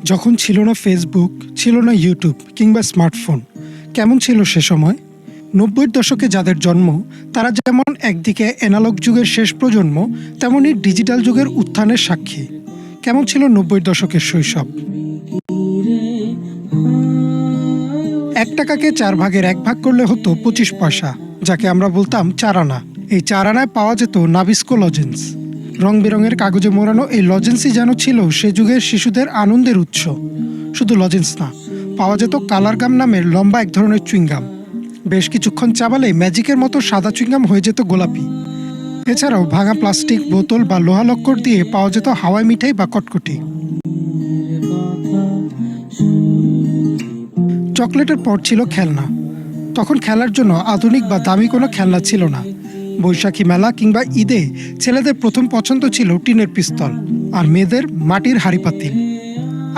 যখন ছিল না ফেসবুক, ছিল না ইউটিউব কিংবা স্মার্টফোন, কেমন ছিল সে সময়? ৯০-এর দশকে যাদের জন্ম, তারা যেমন একদিকে অ্যানালগ যুগের শেষ প্রজন্ম, তেমনি ডিজিটাল যুগের উত্থানের সাক্ষী। কেমন ছিল ৯০-এর দশকের শৈশব? ১ টাকাকে ৪ ভাগের ১ ভাগ করলে হতো ২৫ পয়সা, যাকে আমরা বলতাম ৪ আনা। এই ৪ আনায় পাওয়া যেত নাবিস্কো লজেন্স। রং বেরঙের কাগজে মোড়ানো এই লজেন্সই যেন ছিল সে যুগের শিশুদের আনন্দের উৎস। শুধু লজেন্স না, পাওয়া যেত কালার গাম নামের লম্বা এক ধরনের চুইংগাম। বেশ কিছুক্ষণ চাবালে ম্যাজিকের মতো সাদা চুইংগাম হয়ে যেত গোলাপি। এছাড়াও ভাঙা প্লাস্টিক বোতল বা লোহা লক্কর দিয়ে পাওয়া যেত হাওয়াই মিঠাই বা কটকটি। চকলেটের পর ছিল খেলনা। তখন খেলার জন্য আধুনিক বা দামি কোনো খেলনা ছিল না। বৈশাখী মেলা কিংবা ঈদে ছেলেদের প্রথম পছন্দ ছিল টিনের পিস্তল, আর মেয়েদের মাটির হাঁড়ি পাতিল।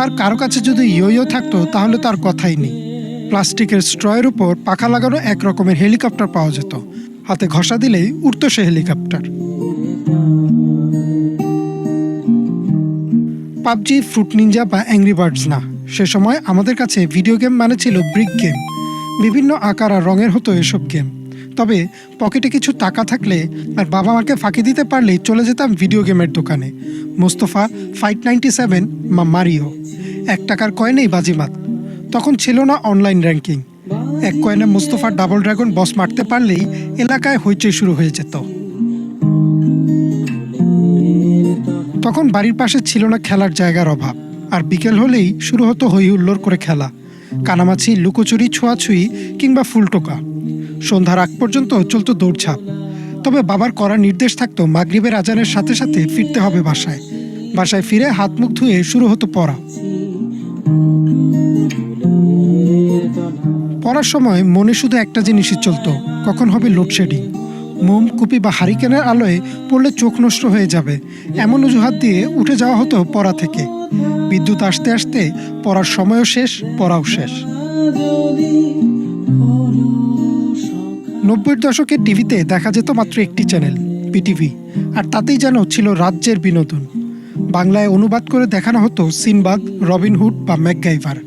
আর কারো কাছে যদি ইয়ো থাকতো তাহলে তার কথাই নেই। প্লাস্টিকের স্ট্রয়ের উপর পাখা লাগানো এক রকমের হেলিকপ্টার পাওয়া যেত। হাতে ঘষা দিলেই উড়ত সে হেলিকপ্টার। পাবজি, ফ্রুট নিনজা বা অ্যাংরি বার্ডস না, সে সময় আমাদের কাছে ভিডিও গেম মানে ছিল ব্রিক গেম। বিভিন্ন আকার আর রঙের হতো এসব গেম। তবে পকেটে কিছু টাকা থাকলে আর বাবা মাকে ফাঁকি দিতে পারলেই চলে যেতাম ভিডিও গেমের দোকানে। মোস্তফা, ফাইট 97 বা মারিও। ১ টাকার কয়েনেই বাজিমাত। তখন ছিল না অনলাইন র্যাঙ্কিং। 1 কয়েনে মোস্তফার ডাবল ড্রাগন বস মারতে পারলেই এলাকায় হইচই শুরু হয়ে যেত। তখন বাড়ির পাশে ছিল না খেলার জায়গার অভাব, আর বিকেল হলেই শুরু হতো হই হুল্লোড় করে খেলা। কানামাছি, লুকোচুরি, ছোঁয়াছুঁয়ি কিংবা ফুলটোকা। সন্ধ্যার আগ পর্যন্ত চলতো দৌড়ঝাঁপ। তবে বাবার কড়া নির্দেশ থাকতো মাগরিবের আজানের সাথে সাথে ফিরতে হবে বাসায়। বাসায় ফিরে হাত মুখ ধুয়ে শুরু হতো পড়া। পড়ার সময় মনে শুধু একটা জিনিসই চলতো, কখন হবে লোডশেডিং। মোম, কুপি বা হারিকেনের আলোয় পড়লে চোখ নষ্ট হয়ে যাবে, এমন অজুহাত দিয়ে উঠে যাওয়া হতো পড়া থেকে। বিদ্যুৎ আসতে আসতে পড়ার সময়ও শেষ, পড়াও শেষ। ৯০-এর দশকে টিভিতে দেখা যেত মাত্র একটি চ্যানেল, পিটিভি, আর তাতেই যেন ছিল রাজ্যের বিনোদন। বাংলায় অনুবাদ করে দেখানো হতো সিনবাদ, রবিনহুড বা ম্যাকগাইভার।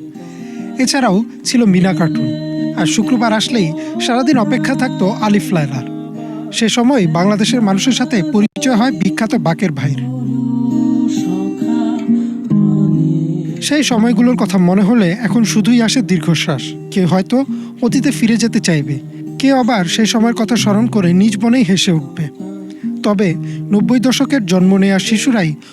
এছাড়াও ছিল মিনা কার্টুন। আর শুক্রবার আসলেই সারাদিন অপেক্ষা থাকতো আলিফ লায়লার। সে সময় বাংলাদেশের মানুষের সাথে পরিচয় হয় বিখ্যাত বাকের ভাইয়ের। সেই সময়গুলোর কথা মনে হলে এখন শুধুই আসে দীর্ঘশ্বাস। কেউ হয়তো অতীতে ফিরে যেতে চাইবে, কেউ আবার সেই সময়ের কথা স্মরণ করে নিজ মনেই হেসে উঠবে। তবে ৯০ দশকের জন্ম নেয়া শিশুরাই